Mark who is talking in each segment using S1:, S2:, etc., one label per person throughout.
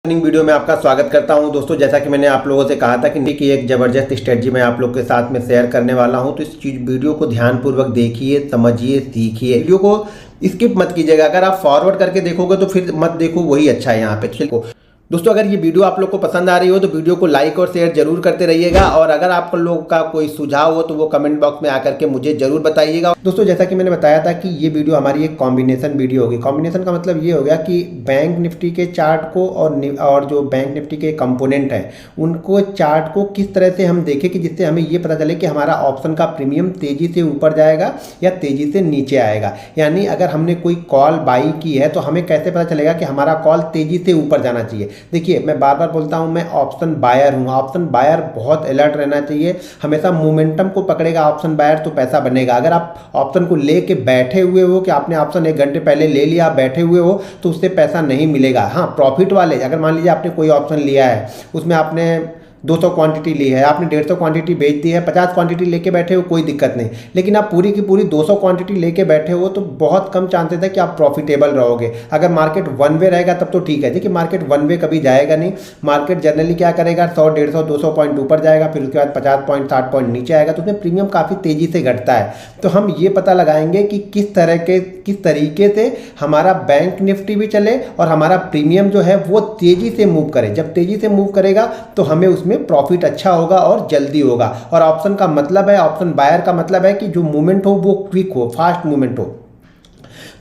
S1: Video में आपका स्वागत करता हूं दोस्तों। जैसा कि मैंने आप लोगों से कहा था कि एक ज़बरदस्त स्ट्रेटजी मैं आप लोग के साथ में शेयर करने वाला हूं, तो इस वीडियो को ध्यानपूर्वक देखिए, समझिए, सीखिए। वीडियो को स्किप मत कीजिएगा। अगर आप फॉरवर्ड करके देखोगे तो फिर मत देखो, वही अच्छा है यहाँ पे। चलो दोस्तों, अगर ये वीडियो आप लोग को पसंद आ रही हो तो वीडियो को लाइक और शेयर जरूर करते रहिएगा, और अगर आप लोगों का कोई सुझाव हो तो वो कमेंट बॉक्स में आकर के मुझे जरूर बताइएगा। दोस्तों, जैसा कि मैंने बताया था कि ये वीडियो हमारी एक कॉम्बिनेशन वीडियो होगी। कॉम्बिनेशन का मतलब ये हो गया कि बैंक निफ्टी के चार्ट को और जो बैंक निफ्टी के कंपोनेंट हैं उनको चार्ट को किस तरह से हम देखें कि जिससे हमें ये पता चले कि हमारा ऑप्शन का प्रीमियम तेजी से ऊपर जाएगा या तेजी से नीचे आएगा। यानी अगर हमने कोई कॉल बाई की है तो हमें कैसे पता चलेगा कि हमारा कॉल तेजी से ऊपर जाना चाहिए। देखिए, मैं बार बार बोलता हूं, मैं ऑप्शन बायर हूं। ऑप्शन बायर बहुत अलर्ट रहना चाहिए, हमेशा मोमेंटम को पकड़ेगा ऑप्शन बायर तो पैसा बनेगा। अगर आप ऑप्शन को लेके बैठे हुए हो कि आपने ऑप्शन 1 घंटे पहले ले लिया, आप बैठे हुए हो, तो उससे पैसा नहीं मिलेगा। हाँ, प्रॉफिट वाले, अगर मान लीजिए आपने कोई ऑप्शन लिया है, उसमें आपने 200 क्वांटिटी ली है, आपने 150 क्वांटिटी बेच दी है, 50 क्वांटिटी लेके बैठे हो, कोई दिक्कत नहीं। लेकिन आप पूरी की पूरी 200 क्वांटिटी लेके बैठे हो तो बहुत कम चांसेस है कि आप प्रॉफिटेबल रहोगे। अगर मार्केट वन वे रहेगा तब तो ठीक है। देखिए, मार्केट वन वे कभी जाएगा नहीं। मार्केट जनरली क्या करेगा, 100, 150, 200 पॉइंट ऊपर जाएगा, फिर उसके बाद 50 पॉइंट, 60 पॉइंट नीचे आएगा, तो उसमें प्रीमियम काफ़ी तेज़ी से घटता है। तो हम ये पता लगाएंगे कि किस तरीके से हमारा बैंक निफ्टी भी चले और हमारा प्रीमियम जो है वो तेज़ी से मूव करे। जब तेज़ी से मूव करेगा तो हमें उसमें प्रॉफिट अच्छा होगा और जल्दी होगा। और ऑप्शन का मतलब है, ऑप्शन बायर का मतलब है कि जो मूवमेंट हो वो क्विक हो, फास्ट मूवमेंट हो।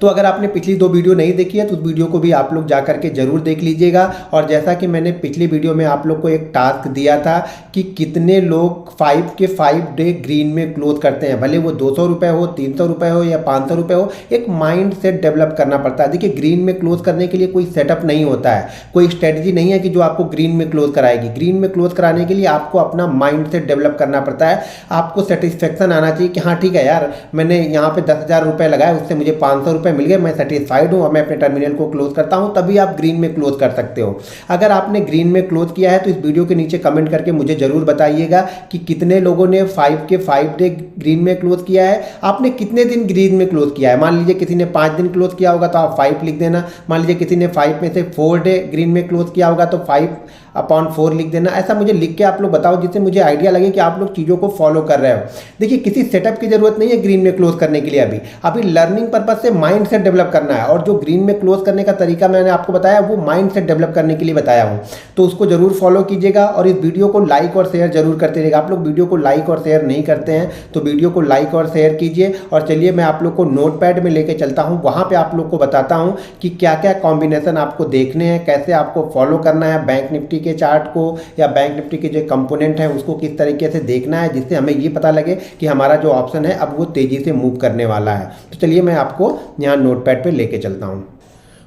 S1: तो अगर आपने पिछली 2 वीडियो नहीं देखी है तो उस वीडियो को भी आप लोग जा करके जरूर देख लीजिएगा। और जैसा कि मैंने पिछली वीडियो में आप लोग को एक टास्क दिया था कि कितने लोग 5 के 5 डे ग्रीन में क्लोज करते हैं, भले वो 200 रुपये हो, 300 रुपये हो या 500 रुपये हो, एक माइंड सेट डेवलप करना पड़ता है। देखिए, ग्रीन में क्लोज करने के लिए कोई सेटअप नहीं होता है, कोई स्ट्रेटजी नहीं है कि जो आपको ग्रीन में क्लोज कराएगी। ग्रीन में क्लोज कराने के लिए आपको अपना माइंड सेट डेवलप करना पड़ता है। आपको सेटिस्फेक्शन आना चाहिए कि हाँ ठीक है यार, मैंने यहाँ पे 10,000 रुपये लगाए, उससे मुझे 500 रुपये मिल गए, मैं सेटिस्फाइड हूं और मैं अपने टर्मिनल को क्लोज करता हूं, तभी आप ग्रीन में क्लोज कर सकते हो। अगर आपने ग्रीन में क्लोज किया है तो इस वीडियो के नीचे कमेंट करके मुझे जरूर बताइएगा कि कितने लोगों ने 5 के 5 डे ग्रीन में क्लोज किया है। आपने कितने दिन ग्रीन में क्लोज किया है। मान लीजिए किसी ने 5 दिन क्लोज किया होगा तो आप 5 लिख देना। मान लीजिए किसी ने 5 में से 4 डे ग्रीन में क्लोज किया होगा तो 5/4 लिख देना। ऐसा मुझे लिख के आप लोग बताओ जिससे मुझे आइडिया लगे कि आप लोग चीज़ों को फॉलो कर रहे हो। देखिए, किसी सेटअप की जरूरत नहीं है ग्रीन में क्लोज करने के लिए। अभी लर्निंग पर्पज से माइंड सेट डेवलप करना है, और जो ग्रीन में क्लोज करने का तरीका मैंने आपको बताया वो माइंड सेट डेवलप करने के लिए बताया हूँ, तो उसको जरूर फॉलो कीजिएगा। और इस वीडियो को लाइक और शेयर जरूर करते रहिएगा। आप लोग वीडियो को लाइक और शेयर नहीं करते हैं तो वीडियो को लाइक और शेयर कीजिए। और चलिए, मैं आप लोग को नोटपैड में लेके चलता हूँ, वहाँ पे आप लोग को बताता हूँ कि क्या क्या कॉम्बिनेशन आपको देखने हैं, कैसे आपको फॉलो करना है बैंक निफ्टी के चार्ट को या बैंक निफ्टी के जो कंपोनेंट है उसको किस तरीके से देखना है, जिससे हमें ये पता लगे कि हमारा जो ऑप्शन है अब वो तेजी से मूव करने वाला है। तो चलिए, मैं आपको यहाँ नोटपैड पे लेके चलता हूँ।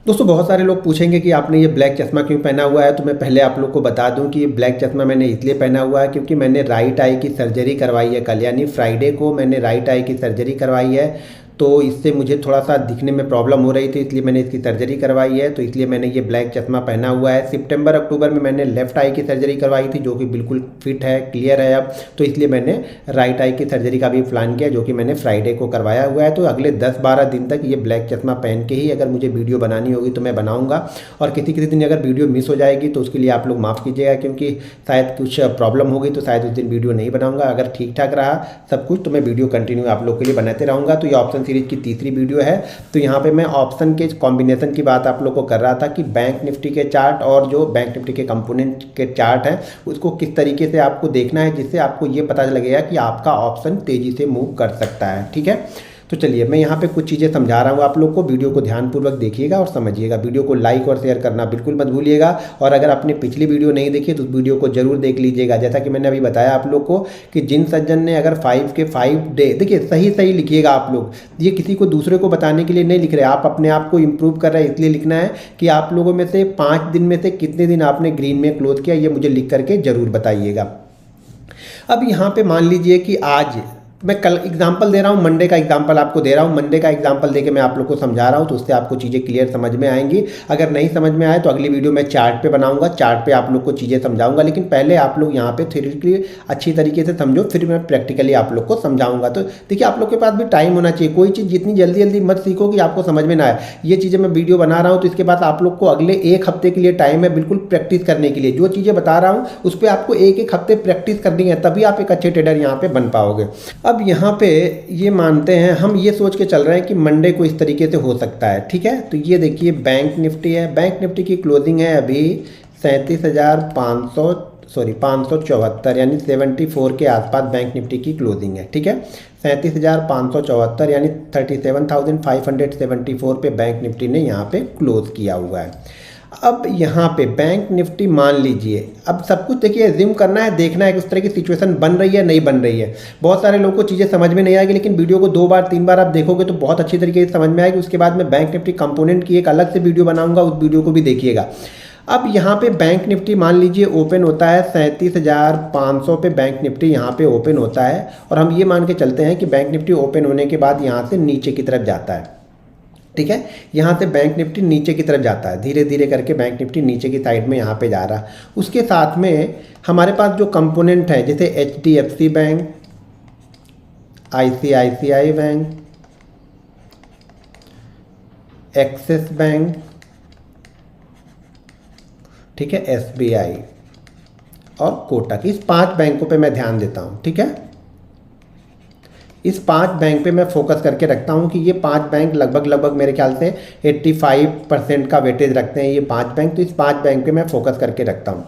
S1: दोस्तों, बहुत सारे लोग पूछेंगे कि आपने ये ब्लैक चश्मा क्यों पहना हुआ है। तो मैं पहले आप लोग को बता दूं कि ये ब्लैक चश्मा मैंने इसलिए पहना हुआ है क्योंकि मैंने राइट आई की सर्जरी करवाई है कल, यानी फ्राइडे को मैंने राइट आई की सर्जरी करवाई है। तो इससे मुझे थोड़ा सा दिखने में प्रॉब्लम हो रही थी, इसलिए मैंने इसकी सर्जरी करवाई है। तो इसलिए मैंने ये ब्लैक चश्मा पहना हुआ है। सितंबर अक्टूबर में मैंने लेफ्ट आई की सर्जरी करवाई थी जो कि बिल्कुल फिट है, क्लियर है अब। तो इसलिए मैंने राइट आई की सर्जरी का भी प्लान किया जो कि मैंने फ्राइडे को करवाया हुआ है। तो अगले 10-12 दिन तक ये ब्लैक चश्मा पहन के ही अगर मुझे वीडियो बनानी होगी तो मैं बनाऊँगा। और किसी दिन अगर वीडियो मिस हो जाएगी तो उसके लिए आप लोग माफ़ कीजिएगा, क्योंकि शायद कुछ प्रॉब्लम होगी तो शायद उस दिन वीडियो नहीं बनाऊँगा। अगर ठीक ठाक रहा सब कुछ तो मैं वीडियो कंटिन्यू आप लोग के लिए बनाते रहूँगा। तो ये ऑप्शन सीरीज की तीसरी वीडियो है। तो यहाँ पे मैं ऑप्शन के कॉम्बिनेशन की बात आप लोग को कर रहा था कि बैंक निफ्टी के चार्ट और जो बैंक निफ्टी के कंपोनेंट के चार्ट हैं उसको किस तरीके से आपको देखना है, जिससे आपको ये पता लगेगा कि आपका ऑप्शन तेजी से मूव कर सकता है। ठीक है, तो चलिए, मैं यहाँ पे कुछ चीज़ें समझा रहा हूँ आप लोग को। वीडियो को ध्यानपूर्वक देखिएगा और समझिएगा। वीडियो को लाइक और शेयर करना बिल्कुल मत भूलिएगा। और अगर आपने पिछली वीडियो नहीं देखी तो उस वीडियो को जरूर देख लीजिएगा। जैसा कि मैंने अभी बताया आप लोग को कि जिन सज्जन ने अगर 5 के 5 डे, देखिए सही लिखिएगा आप लोग, ये किसी को दूसरे को बताने के लिए नहीं लिख रहे, आप अपने आप को इम्प्रूव कर रहे हैं, इसलिए लिखना है कि आप लोगों में से 5 दिन में से कितने दिन आपने ग्रीन में क्लोज किया, ये मुझे लिख करके जरूर बताइएगा। अब यहाँ पे मान लीजिए कि मैं कल एग्जांपल दे रहा हूँ, मंडे का एग्जांपल आपको दे रहा हूँ, मंडे का एग्जांपल देके मैं आप लोग को समझा रहा हूँ, तो उससे आपको चीज़ें क्लियर समझ में आएंगी। अगर नहीं समझ में आए तो अगली वीडियो में चार्ट पे बनाऊंगा, चार्ट पे आप लोग को चीज़ें समझाऊंगा, लेकिन पहले आप लोग यहाँ पे थ्योरेटिकली अच्छी तरीके से समझो, फिर मैं प्रैक्टिकली आप लोग को समझाऊंगा। तो देखिए, आप लोग के पास भी टाइम होना चाहिए, कोई चीज़ जितनी जल्दी जल्दी मत सीखो कि आपको समझ में ना आए। ये चीज़ें मैं वीडियो बना रहा हूँ तो इसके बाद आप लोग को अगले 1 हफ्ते के लिए टाइम है बिल्कुल प्रैक्टिस करने के लिए। जो चीज़ें बता रहा हूँ उस पर आपको 1-1 हफ्ते प्रैक्टिस करनी है, तभी आप एक अच्छे ट्रेडर यहाँ पे बन पाओगे। अब यहाँ पे ये मानते हैं, हम ये सोच के चल रहे हैं कि मंडे को इस तरीके से हो सकता है, ठीक है। तो ये देखिए बैंक निफ्टी है, बैंक निफ्टी की क्लोजिंग है अभी 574 यानी 74 के आसपास बैंक निफ्टी की क्लोजिंग है, ठीक है। 37,574 यानी 37,574 पे बैंक निफ्टी ने यहाँ पे क्लोज किया हुआ है। अब यहाँ पे बैंक निफ्टी मान लीजिए, अब सब कुछ देखिए एज्यूम करना है, देखना है कि उस तरह की सिचुएशन बन रही है नहीं बन रही है। बहुत सारे लोगों को चीज़ें समझ में नहीं आएगी, लेकिन वीडियो को 2 बार 3 बार आप देखोगे तो बहुत अच्छी तरीके से समझ में आएगी। उसके बाद मैं बैंक निफ्टी कंपोनेंट की एक अलग से वीडियो बनाऊंगा, उस वीडियो को भी देखिएगा। अब यहाँ पे बैंक निफ्टी मान लीजिए ओपन होता है 37,500 पे बैंक निफ्टी यहाँ पे ओपन होता है, और हम ये मान के चलते हैं कि बैंक निफ्टी ओपन होने के बाद यहाँ से नीचे की तरफ जाता है, ठीक है। यहाँ से बैंक निफ्टी नीचे की तरफ जाता है, धीरे धीरे करके बैंक निफ्टी नीचे की साइड में यहाँ पे जा रहा है। उसके साथ में हमारे पास जो कंपोनेंट है, जैसे HDFC bank, ICICI bank, axis bank, ठीक है, SBI और कोटक, इस 5 बैंकों पे मैं ध्यान देता हूँ, ठीक है। इस 5 बैंक पे मैं फोकस करके रखता हूँ कि ये 5 बैंक लगभग मेरे ख्याल से 85% का वेटेज रखते हैं ये 5 बैंक, तो इस 5 बैंक पे मैं फोकस करके रखता हूँ।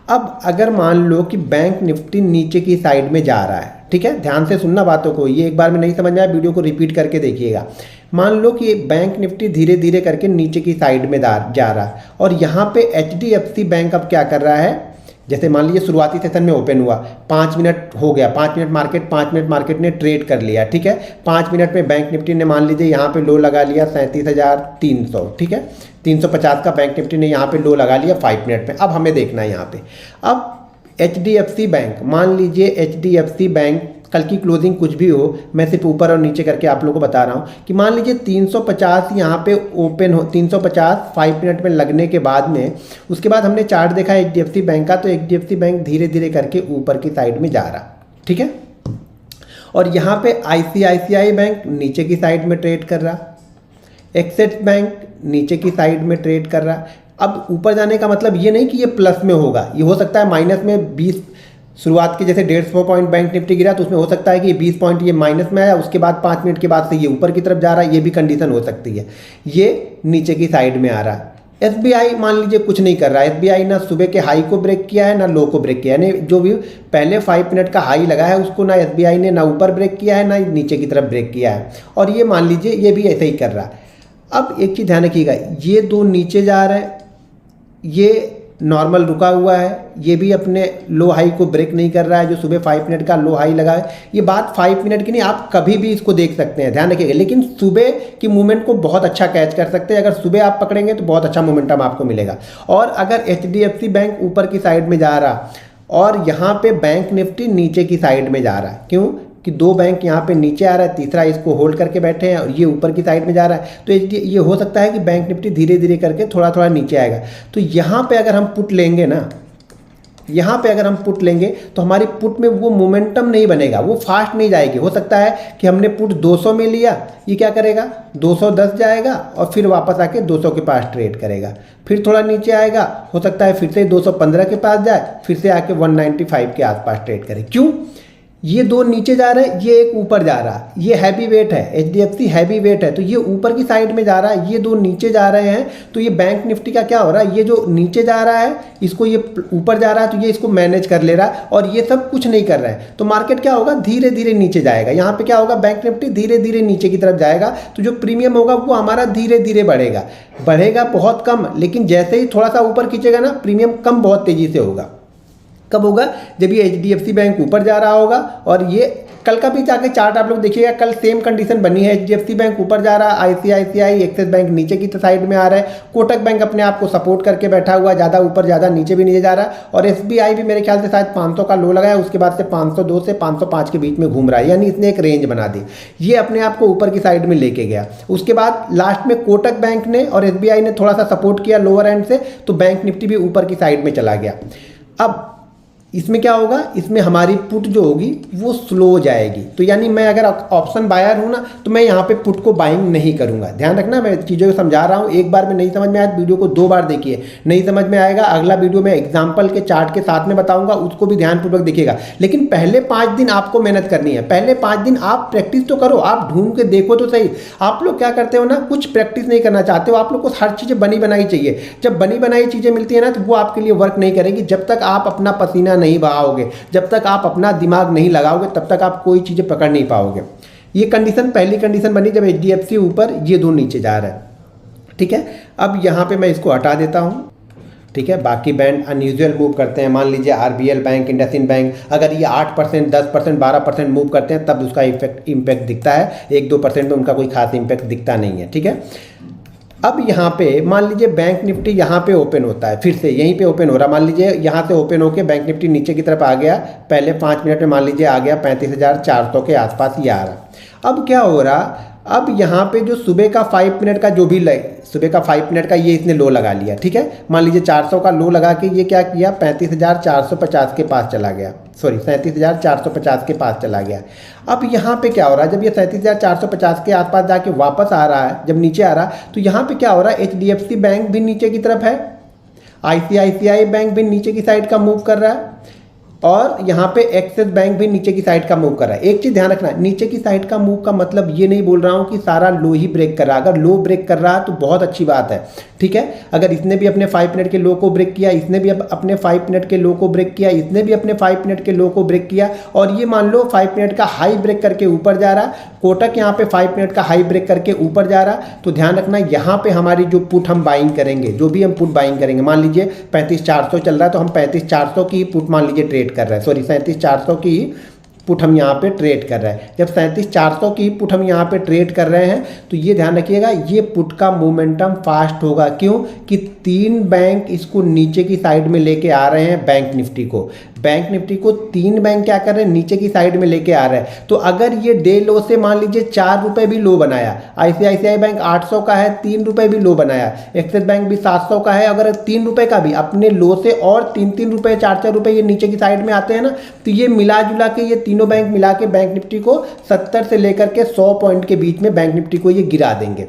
S1: अब अगर मान लो कि बैंक निफ्टी नीचे की साइड में जा रहा है, ठीक है, ध्यान से सुनना बातों को, ये एक बार में नहीं समझ में आया वीडियो को रिपीट करके देखिएगा। मान लो कि बैंक निफ्टी धीरे धीरे करके नीचे की साइड में जा रहा है, और यहाँ पे HDFC बैंक अब क्या कर रहा है, जैसे मान लीजिए शुरुआती सेशन में ओपन हुआ, 5 मिनट हो गया, 5 मिनट मार्केट ने ट्रेड कर लिया, ठीक है। 5 मिनट में बैंक निफ्टी ने मान लीजिए यहाँ पे लो लगा लिया 37,300, ठीक है। 350 का बैंक निफ्टी ने यहाँ पे लो लगा लिया 5 मिनट में। अब हमें देखना है यहाँ पे, अब HDFC बैंक, मान लीजिए HDFC बैंक कल की क्लोजिंग कुछ भी हो, मैं सिर्फ ऊपर और नीचे करके आप लोगों को बता रहा हूँ कि मान लीजिए 350 यहाँ पे ओपन हो, 350 5 मिनट में लगने के बाद में, उसके बाद हमने चार्ट देखा HDFC बैंक का, तो HDFC बैंक धीरे धीरे करके ऊपर की साइड में जा रहा, ठीक है। और यहाँ पे ICICI बैंक नीचे की साइड में ट्रेड कर रहा, एक्सिस बैंक नीचे की साइड में ट्रेड कर रहा। अब ऊपर जाने का मतलब ये नहीं कि ये प्लस में होगा, ये हो सकता है माइनस में 20, शुरुआत के जैसे 150 पॉइंट बैंक निफ्टी गिरा तो उसमें हो सकता है कि 20 पॉइंट ये माइनस में आया, उसके बाद 5 मिनट के बाद से ये ऊपर की तरफ जा रहा है, ये भी कंडीशन हो सकती है। ये नीचे की साइड में आ रहा है। SBI मान लीजिए कुछ नहीं कर रहा है, SBI ना सुबह के हाई को ब्रेक किया है ना लो को ब्रेक किया है, यानी जो भी पहले 5 मिनट का हाई लगा है उसको ना SBI ने ना ऊपर ब्रेक किया है ना नीचे की तरफ ब्रेक किया है, और ये मान लीजिए ये भी ऐसे ही कर रहा है। अब एक चीज़ ध्यान रखिएगा, ये 2 नीचे जा रहे हैं, ये नॉर्मल रुका हुआ है, ये भी अपने लो हाई को ब्रेक नहीं कर रहा है, जो सुबह 5 मिनट का लो हाई लगा है। ये बात 5 मिनट की नहीं, आप कभी भी इसको देख सकते हैं, ध्यान रखिएगा, लेकिन सुबह की मूवमेंट को बहुत अच्छा कैच कर सकते हैं। अगर सुबह आप पकड़ेंगे तो बहुत अच्छा मोमेंटम आपको मिलेगा। और अगर HDFC बैंक ऊपर की साइड में जा रहा और यहाँ पे बैंक निफ्टी नीचे की साइड में जा रहा है, क्यों कि 2 बैंक यहाँ पे नीचे आ रहा है, तीसरा इसको होल्ड करके बैठे हैं और ये ऊपर की साइड में जा रहा है, तो ये हो सकता है कि बैंक निफ्टी धीरे धीरे करके थोड़ा थोड़ा नीचे आएगा। तो यहाँ पे अगर हम पुट लेंगे ना, यहाँ पे अगर हम पुट लेंगे तो हमारी पुट में वो मोमेंटम नहीं बनेगा, वो फास्ट नहीं जाएगी। हो सकता है कि हमने पुट 200 में लिया, ये क्या करेगा 210 जाएगा और फिर वापस आके 200 के पास ट्रेड करेगा, फिर थोड़ा नीचे आएगा, हो सकता है फिर से 215 के पास जाए, फिर से आके 195 के आसपास ट्रेड करे। क्यों, ये 2 नीचे जा रहे हैं, ये एक ऊपर जा रहा है, ये हैवी वेट है, HDFC हैवी वेट है, तो ये ऊपर की साइड में जा रहा है, ये 2 नीचे जा रहे हैं, तो ये बैंक निफ्टी का क्या हो रहा है, ये जो नीचे जा रहा है इसको ये ऊपर जा रहा है, तो ये इसको मैनेज कर ले रहा है, और ये सब कुछ नहीं कर रहा है, तो मार्केट क्या होगा धीरे धीरे नीचे जाएगा। यहाँ पे क्या होगा, बैंक निफ्टी धीरे धीरे नीचे की तरफ जाएगा, तो जो प्रीमियम होगा वो हमारा धीरे धीरे बढ़ेगा बहुत कम, लेकिन जैसे ही थोड़ा सा ऊपर खींचेगा ना, प्रीमियम कम बहुत तेजी से होगा। कब होगा, जब ये HDFC बैंक ऊपर जा रहा होगा और ये कल का भी जाके चार्ट आप लोग देखिएगा, कल सेम कंडीशन बनी है। एचडीएफसी बैंक ऊपर जा रहा है, आईसीआईसीआई एक्सिस बैंक नीचे की साइड में आ रहा है, कोटक बैंक अपने आप को सपोर्ट करके बैठा हुआ, ज़्यादा ऊपर ज़्यादा नीचे भी नहीं जा रहा है, और एसबीआई भी मेरे ख्याल से शायद 500 का लो लगाया, उसके बाद से 502 से 505 के बीच में घूम रहा है, यानी इसने एक रेंज बना दी, ये अपने आप को ऊपर की साइड में लेके गया। उसके बाद लास्ट में कोटक बैंक ने और एसबीआई ने थोड़ा सा सपोर्ट किया लोअर एंड से, तो बैंक निफ्टी भी ऊपर की साइड में चला गया। अब इसमें क्या होगा, इसमें हमारी पुट जो होगी वो स्लो जाएगी, तो यानी मैं अगर ऑप्शन बायर हूँ ना, तो मैं यहाँ पे पुट को बाइंग नहीं करूँगा। ध्यान रखना, मैं चीज़ों को समझा रहा हूँ, एक बार में नहीं समझ में आया वीडियो को 2 बार देखिए, नहीं समझ में आएगा अगला वीडियो में एग्जाम्पल के चार्ट के साथ में बताऊँगा, उसको भी ध्यानपूर्वक देखिएगा। लेकिन पहले 5 दिन आपको मेहनत करनी है, पहले 5 दिन आप प्रैक्टिस तो करो, आप ढूंढ के देखो तो सही। आप लोग क्या करते हो ना, कुछ प्रैक्टिस नहीं करना चाहते हो, आप लोग को हर चीज़ें बनी बनाई चाहिए। जब बनी बनाई चीज़ें मिलती है ना, तो वो आपके लिए वर्क नहीं करेगी। जब तक आप अपना पसीना नहीं बहाओगे, जब तक आप अपना दिमाग नहीं लगाओगे, तब तक आप कोई चीज़ें पकड़ नहीं पाओगे। ये कंडीशन पहली कंडीशन बनी जब एचडीएफसी ऊपर, ये दो नीचे जा रहा है, ठीक है। अब यहाँ पे मैं इसको हटा देता हूँ, ठीक है। बाकी बैंड अनयूजुअल मूव करते हैं, मान लीजिए आरबीएल बैंक, इंडसइंड बैंक, अगर ये 8%, 10%, 12% मूव करते हैं, तब उसका इम्पैक्ट दिखता है। 1-2% में उनका कोई खास इम्पैक्ट दिखता नहीं है, ठीक है। अब यहाँ पे मान लीजिए बैंक निफ्टी यहाँ पे ओपन होता है, फिर से यहीं पे ओपन हो रहा, मान लीजिए यहाँ से ओपन होके बैंक निफ्टी नीचे की तरफ आ गया, पहले 5 मिनट में मान लीजिए आ गया 35,400 के आसपास ये आ रहा। अब क्या हो रहा, अब यहाँ पे जो सुबह का 5 मिनट का जो भी सुबह का 5 मिनट का ये इसने लो लगा लिया, ठीक है। मान लीजिए 400 का लो लगा के ये क्या किया, 35,450 के पास चला गया, सॉरी 37,450 के पास चला गया। अब यहाँ पे क्या हो रहा है, जब ये 37,450 के आसपास जाके वापस आ रहा है, जब नीचे आ रहा है, तो यहाँ पे क्या हो रहा है, एचडीएफसी बैंक भी नीचे की तरफ है, आईसीआईसीआई बैंक भी नीचे की साइड का मूव कर रहा है, और यहाँ पे एक्सिस बैंक भी नीचे की साइड का मूव कर रहा है। एक चीज़ ध्यान रखना, नीचे की साइड का मूव का मतलब ये नहीं बोल रहा हूँ कि सारा लो ही ब्रेक कर रहा है। अगर लो ब्रेक कर रहा है तो बहुत अच्छी बात है, ठीक है। अगर इसने भी अपने 5 मिनट के लो को ब्रेक किया, इसने भी अपने 5 मिनट के लो को ब्रेक किया, इसने भी अपने 5 मिनट के लो को ब्रेक किया, और ये मान लो 5 मिनट का हाई ब्रेक करके ऊपर जा रहा, कोटक यहाँ पे 5 मिनट का हाई ब्रेक करके ऊपर जा रहा, तो ध्यान रखना यहाँ पे हमारी जो पुट हम बाइंग करेंगे, जो भी हम पुट बाइंग करेंगे, मान लीजिए 35,400 चल रहा है, तो हम 35,400 की पुट मान लीजिए ट्रेड कर रहे हैं, सॉरी 37,400 की पुट हम यहाँ पे ट्रेड कर रहे हैं। जब 37,400 की पुट हम यहाँ पे ट्रेड कर रहे हैं, तो ये ध्यान रखिएगा, ये पुट का मोमेंटम फास्ट होगा। क्यों कि 3 बैंक इसको नीचे की साइड में लेके आ रहे हैं, बैंक निफ्टी को 3 बैंक क्या कर रहे हैं, नीचे की साइड में लेके आ रहे हैं। तो अगर ये डे लो से मान लीजिए 4 रुपये भी लो बनाया, आईसीआईसीआई बैंक 800 का है, 3 रुपये भी लो बनाया, एक्सिस बैंक भी 700 का है, अगर 3 रुपये का भी अपने लो से और 3-3 रुपये 4-4 रुपये ये नीचे की साइड में आते हैं ना, तो ये मिला जुला के, ये तीनों बैंक मिला के बैंक निफ्टी को 70 से लेकर के 100 पॉइंट के बीच में बैंक निफ्टी को ये गिरा देंगे,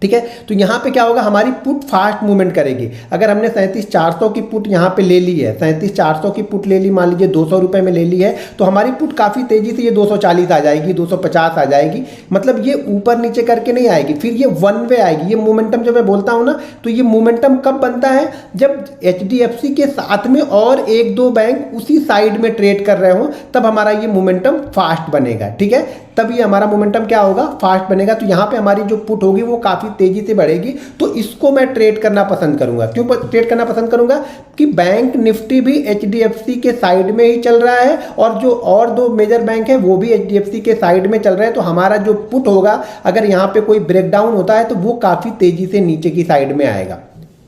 S1: ठीक है। तो यहाँ पे क्या होगा, हमारी पुट फास्ट मूवमेंट करेगी। अगर हमने 37,400 की पुट यहाँ पे ले ली है, 37,400 की पुट ले ली, मान लीजिए 200 रुपये में ले ली है, तो हमारी पुट काफ़ी तेज़ी से ये 240 आ जाएगी, 250 आ जाएगी, मतलब ये ऊपर नीचे करके नहीं आएगी, फिर ये वन वे आएगी। ये मोमेंटम जब मैं बोलता हूँ ना, तो ये मोमेंटम कब बनता है, जब एचडीएफसी के साथ में और 1-2 बैंक उसी साइड में ट्रेड कर रहे हो, तब हमारा ये मोमेंटम फास्ट बनेगा, ठीक है। तब ये हमारा मोमेंटम क्या होगा, फास्ट बनेगा। तो यहाँ पे हमारी जो पुट होगी वो काफ़ी तेज़ी से बढ़ेगी, तो इसको मैं ट्रेड करना पसंद करूँगा। क्यों ट्रेड करना पसंद करूँगा, कि बैंक निफ्टी भी एचडीएफसी के साइड में ही चल रहा है, और जो और 2 मेजर बैंक हैं वो भी एचडीएफसी के साइड में चल रहे हैं। तो हमारा जो पुट होगा, अगर यहाँ पे कोई ब्रेकडाउन होता है, तो वो काफ़ी तेज़ी से नीचे की साइड में आएगा।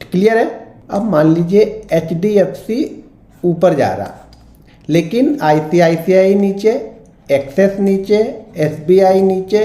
S1: क्लियर है। अब मान लीजिए एचडीएफसी ऊपर जा रहा, लेकिन आईसीआईसीआई नीचे, एक्सिस नीचे, एसबीआई नीचे,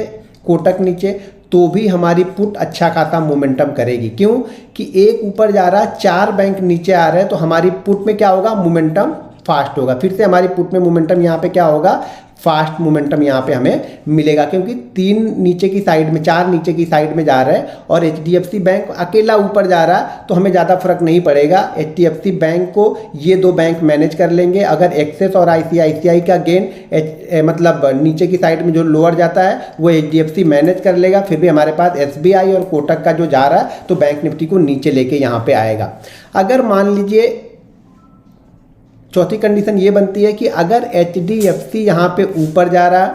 S1: कोटक नीचे, तो भी हमारी पुट अच्छा खासा मोमेंटम करेगी। क्यों कि एक ऊपर जा रहा है, 4 बैंक नीचे आ रहे हैं, तो हमारी पुट में क्या होगा, मोमेंटम फास्ट होगा। फिर से हमारी पुट में मोमेंटम यहाँ पे क्या होगा, फास्ट मोमेंटम यहाँ पे हमें मिलेगा, क्योंकि 3 नीचे की साइड में, 4 नीचे की साइड में जा रहे हैं, और एचडीएफसी बैंक अकेला ऊपर जा रहा है, तो हमें ज़्यादा फर्क नहीं पड़ेगा। एचडीएफसी बैंक को ये 2 बैंक मैनेज कर लेंगे। अगर एक्सिस और आईसीआईसीआई का गेन मतलब नीचे की साइड में जो लोअर जाता है, वो एचडीएफसी मैनेज कर लेगा। फिर भी हमारे पास एसबीआई और कोटक का जो जा रहा है, तो बैंक निफ्टी को नीचे लेके यहाँ पे आएगा। अगर मान लीजिए चौथी कंडीशन ये बनती है कि अगर एचडीएफसी यहाँ पे ऊपर जा रहा,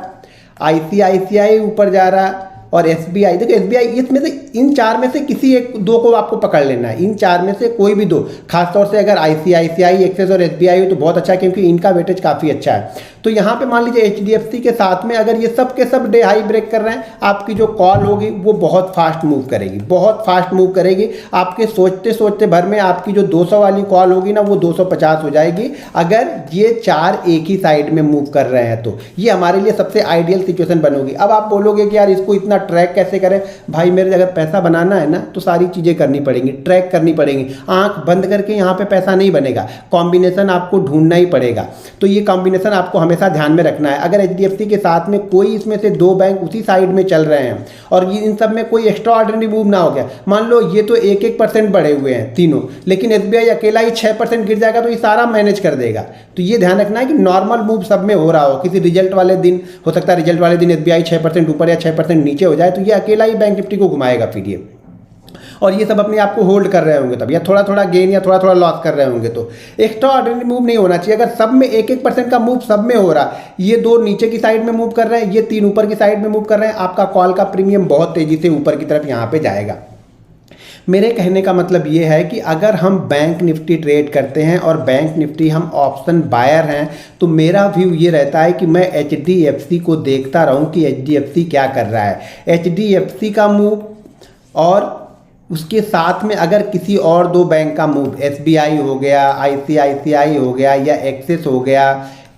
S1: आईसीआईसीआई ऊपर जा रहा, और एसबीआई, देखो एसबीआई, इसमें से इन 4 में से किसी 1-2 को आपको पकड़ लेना है। इन 4 में से कोई भी 2, खासतौर से अगर आईसीआईसीआई, एक्सिस और एसबीआई हो तो बहुत अच्छा है, क्योंकि इनका वेटेज काफ़ी अच्छा है। तो यहाँ पे मान लीजिए HDFC के साथ में अगर ये सब के सब डे हाई ब्रेक कर रहे हैं, आपकी जो कॉल होगी वो बहुत फास्ट मूव करेगी, बहुत फास्ट मूव करेगी। आपके सोचते सोचते भर में आपकी जो 200 वाली कॉल होगी ना वो 250 हो जाएगी, अगर ये चार एक ही साइड में मूव कर रहे हैं तो ये हमारे लिए सबसे आइडियल सिचुएशन बनोगी। अब आप बोलोगे कि यार इसको इतना ट्रैक कैसे करें? भाई मेरे अगर पैसा बनाना है ना तो सारी चीज़ें करनी पड़ेंगी, ट्रैक करनी पड़ेंगी। आंख बंद करके यहाँ पे पैसा नहीं बनेगा, कॉम्बिनेशन आपको ढूंढना ही पड़ेगा। तो ये कॉम्बिनेशन आपको हमेशा ध्यान में रखना है। अगर HDFC के साथ में कोई इसमें से दो बैंक उसी साइड में चल रहे हैं और इन सब में कोई एक्स्ट्रा ऑर्डिनरी मूव ना हो गया, मान लो ये तो 1-1% बढ़े हुए हैं तीनों, लेकिन SBI अकेला ही 6% गिर जाएगा तो ये सारा मैनेज कर देगा। तो ये ध्यान रखना है कि नॉर्मल मूव सब में हो रहा हो। किसी रिजल्ट वाले दिन हो सकता है रिजल्ट वाले दिन SBI 6% ऊपर या 6% नीचे हो जाए, तो ये अकेला ही बैंक निफ्टी को घुमाएगा फिर ये, और ये सब अपने आप को होल्ड कर रहे होंगे तब, या थोड़ा थोड़ा गेन या थोड़ा थोड़ा लॉस कर रहे होंगे। तो एक्स्ट्रा ऑर्डिनरी मूव नहीं होना चाहिए। अगर सब में 1-1% का मूव सब में हो रहा, ये 2 नीचे की साइड में मूव कर रहे हैं, ये 3 ऊपर की साइड में मूव कर रहे हैं, आपका कॉल का प्रीमियम बहुत तेजी से ऊपर की तरफ यहाँ पे जाएगा। मेरे कहने का मतलब ये है कि अगर हम बैंक निफ्टी ट्रेड करते हैं और बैंक निफ्टी हम ऑप्शन बायर हैं, तो मेरा व्यू ये रहता है कि मैं HDFC को देखता रहूं कि HDFC क्या कर रहा है। HDFC का मूव और उसके साथ में अगर किसी और 2 बैंक का मूव, SBI हो गया, ICICI हो गया या एक्सिस हो गया,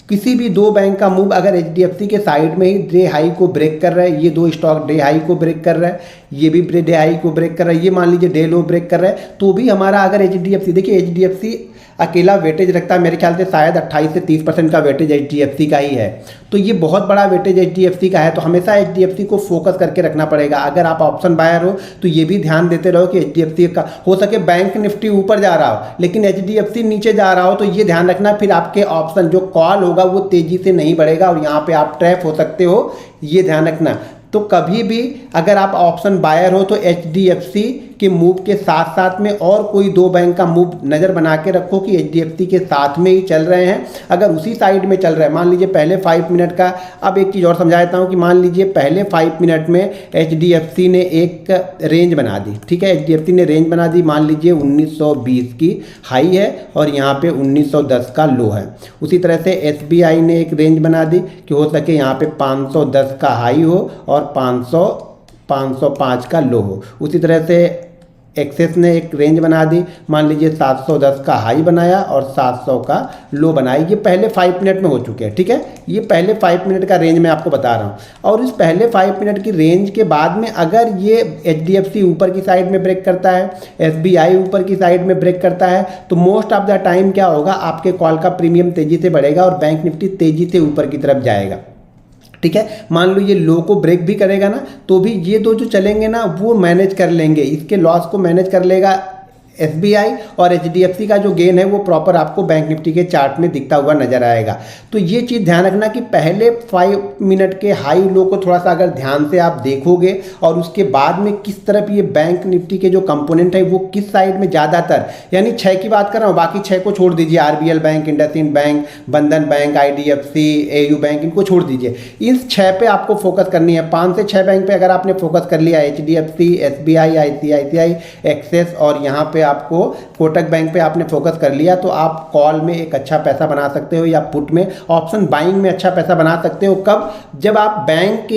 S1: किसी भी 2 बैंक का मूव अगर HDFC के साइड में ही डे हाई को ब्रेक कर रहा है, ये 2 स्टॉक डे हाई को ब्रेक कर रहा है, ये भी डे हाई को ब्रेक कर रहा है, ये मान लीजिए डे लो ब्रेक कर रहा है, तो भी हमारा अगर HDFC, देखिए HDFC अकेला वेटेज रखता है मेरे ख्याल से शायद 28 से 30% का वेटेज HDFC का ही है। तो ये बहुत बड़ा वेटेज HDFC का है, तो हमेशा HDFC को फोकस करके रखना पड़ेगा। अगर आप ऑप्शन बायर हो तो ये भी ध्यान देते रहो कि HDFC का हो सके बैंक निफ्टी ऊपर जा रहा हो लेकिन HDFC नीचे जा रहा हो, तो ये ध्यान रखना फिर आपके ऑप्शन जो कॉल होगा वो तेज़ी से नहीं बढ़ेगा और यहाँ पर आप ट्रैप हो सकते हो, ये ध्यान रखना। तो कभी भी अगर आप ऑप्शन बायर हो तो HDFC के मूव के साथ साथ में और कोई 2 बैंक का मूव नज़र बना के रखो कि HDFC के साथ में ही चल रहे हैं। अगर उसी साइड में चल रहे हैं, मान लीजिए पहले 5 मिनट का, अब एक चीज़ और समझा देता हूँ कि मान लीजिए पहले 5 मिनट में HDFC ने एक रेंज बना दी, ठीक है, HDFC ने रेंज बना दी, मान लीजिए 1920 की हाई है और यहाँ पे 1910 का लो है। उसी तरह से SBI ने एक रेंज बना दी कि हो सके यहाँ पे 510 का हाई हो और 505 का लो हो। उसी तरह से एक्सेस ने एक रेंज बना दी, मान लीजिए 710 का हाई बनाया और 700 का लो बनाया। ये पहले 5 मिनट में हो चुके हैं, ठीक है, ये पहले 5 मिनट का रेंज मैं आपको बता रहा हूँ। और इस पहले 5 मिनट की रेंज के बाद में अगर ये HDFC ऊपर की साइड में ब्रेक करता है, SBI ऊपर की साइड में ब्रेक करता है, तो मोस्ट ऑफ द टाइम क्या होगा, आपके कॉल का प्रीमियम तेज़ी से बढ़ेगा और बैंक निफ्टी तेज़ी से ऊपर की तरफ जाएगा, ठीक है। मान लो ये लो को ब्रेक भी करेगा ना, तो भी ये 2 जो चलेंगे ना वो मैनेज कर लेंगे, इसके लॉस को मैनेज कर लेगा SBI, और HDFC का जो गेन है वो प्रॉपर आपको बैंक निफ्टी के चार्ट में दिखता हुआ नजर आएगा। तो ये चीज़ ध्यान रखना कि पहले 5 मिनट के हाई लो को थोड़ा सा अगर ध्यान से आप देखोगे और उसके बाद में किस तरफ ये बैंक निफ्टी के जो कंपोनेंट है वो किस साइड में ज़्यादातर, यानी 6 की बात कर रहा हूँ, बाकी 6 को छोड़ दीजिए, RBL बैंक, इंडसइंड बैंक, बंधन बैंक, IDFC, AU बैंक, इनको छोड़ दीजिए। इस 6 पे आपको फोकस करनी है। 5 से 6 बैंक पे अगर आपने फोकस कर लिया, HDFC, SBI, ICICI, एक्सिस और यहाँ पे आपको कोटक बैंक पे आपने फोकस कर लिया, तो आप कॉल में एक अच्छा पैसा बना सकते हो या पुट में ऑप्शन बाइंग में अच्छा पैसा बना सकते हो। कब? जब आप बैंक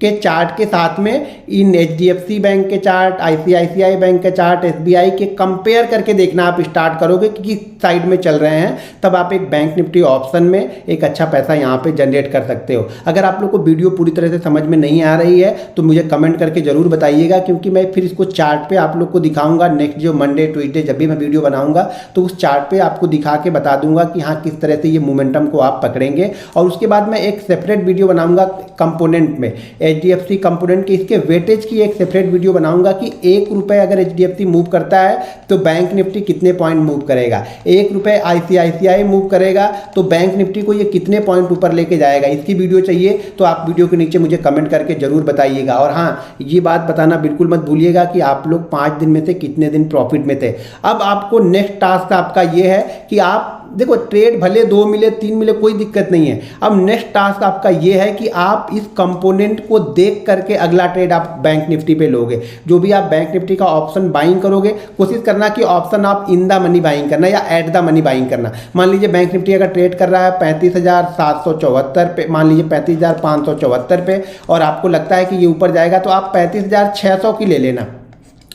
S1: के चार्ट के साथ में इन HDFC बैंक के चार्ट, ICICI बैंक के चार्ट, SBI के कंपेयर करके देखना आप स्टार्ट करोगे कि किस साइड में चल रहे हैं, तब आप एक बैंक निफ्टी ऑप्शन में एक अच्छा पैसा यहाँ पे जनरेट कर सकते हो। अगर आप लोग को वीडियो पूरी तरह से समझ में नहीं आ रही है तो मुझे कमेंट करके ज़रूर बताइएगा, क्योंकि मैं फिर इसको चार्ट पर आप लोग को दिखाऊँगा। नेक्स्ट जो मंडे ट्यूजडे जब भी मैं वीडियो बनाऊँगा तो उस चार्ट पर आपको दिखा के बता दूंगा कि हाँ किस तरह से ये मोमेंटम को आप पकड़ेंगे। और उसके बाद मैं एक सेपरेट वीडियो बनाऊँगा कंपोनेंट में, HDFC कंपोनेंट के इसके वेटेज की एक सेपरेट वीडियो बनाऊंगा कि 1 रुपये अगर HDFC मूव करता है तो बैंक निफ्टी कितने पॉइंट मूव करेगा, 1 रुपये ICICI मूव करेगा तो बैंक निफ्टी को ये कितने पॉइंट ऊपर लेके जाएगा। इसकी वीडियो चाहिए तो आप वीडियो के नीचे मुझे कमेंट करके जरूर बताइएगा। और हाँ, ये बात बताना बिल्कुल मत भूलिएगा कि आप लोग 5 दिन में से कितने दिन प्रॉफिट में थे। अब आपको नेक्स्ट टास्क आपका ये है कि आप देखो ट्रेड भले 2 मिले 3 मिले कोई दिक्कत नहीं है। अब नेक्स्ट टास्क आपका ये है कि आप इस कंपोनेंट को देख करके अगला ट्रेड आप बैंक निफ्टी पे लोगे। जो भी आप बैंक निफ्टी का ऑप्शन बाइंग करोगे, कोशिश करना कि ऑप्शन आप इन द मनी बाइंग करना या एट द मनी बाइंग करना। मान लीजिए बैंक निफ्टी अगर ट्रेड कर रहा है 35,774 पे, मान लीजिए 35,574 पे, और आपको लगता है कि ये ऊपर जाएगा तो आप 35,600 की ले लेना,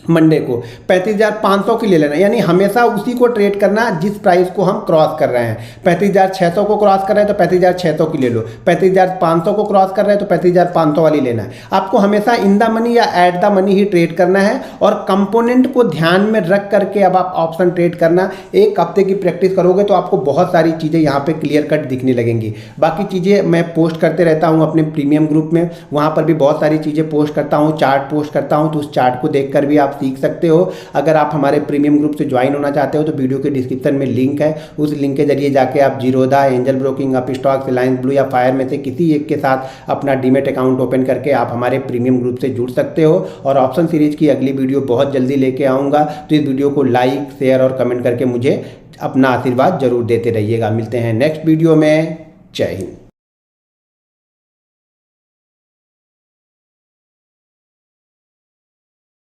S1: मंडे को 35,500 की ले लेना। यानी हमेशा उसी को ट्रेड करना जिस प्राइस को हम क्रॉस कर रहे हैं। 35,600 को क्रॉस कर रहे हैं तो 35,600 की ले लो, 35,500 को क्रॉस कर रहे हैं तो 35,500 वाली लेना है। आपको हमेशा इन द मनी या at the money he trade करना है, और कंपोनेंट को ध्यान में रख करके अब आप ऑप्शन ट्रेड करना। एक हफ्ते की प्रैक्टिस करोगे तो आपको बहुत सारी चीज़ें यहाँ पे क्लियर कट दिखने लगेंगी। बाकी चीज़ें मैं पोस्ट करते रहता हूँ अपने प्रीमियम ग्रुप में, वहाँ पर भी बहुत सारी चीज़ें पोस्ट करता हूँ, चार्ट पोस्ट करता हूँ, तो उस चार्ट को देख कर भी आप सीख सकते हो। अगर आप हमारे प्रीमियम ग्रुप से ज्वाइन होना चाहते हो तो वीडियो के डिस्क्रिप्शन में लिंक है, उस लिंक के जरिए जाके आप Zerodha, angel broking, Upstox, Reliance blue या फायर में से किसी एक के साथ अपना डीमेट अकाउंट ओपन करके आप हमारे प्रीमियम ग्रुप से जुड़ सकते हो। और ऑप्शन सीरीज की अगली वीडियो बहुत जल्दी लेके आऊँगा, तो इस वीडियो को लाइक, शेयर और कमेंट करके मुझे अपना आशीर्वाद जरूर देते रहिएगा। मिलते हैं नेक्स्ट वीडियो में। जय हिंद।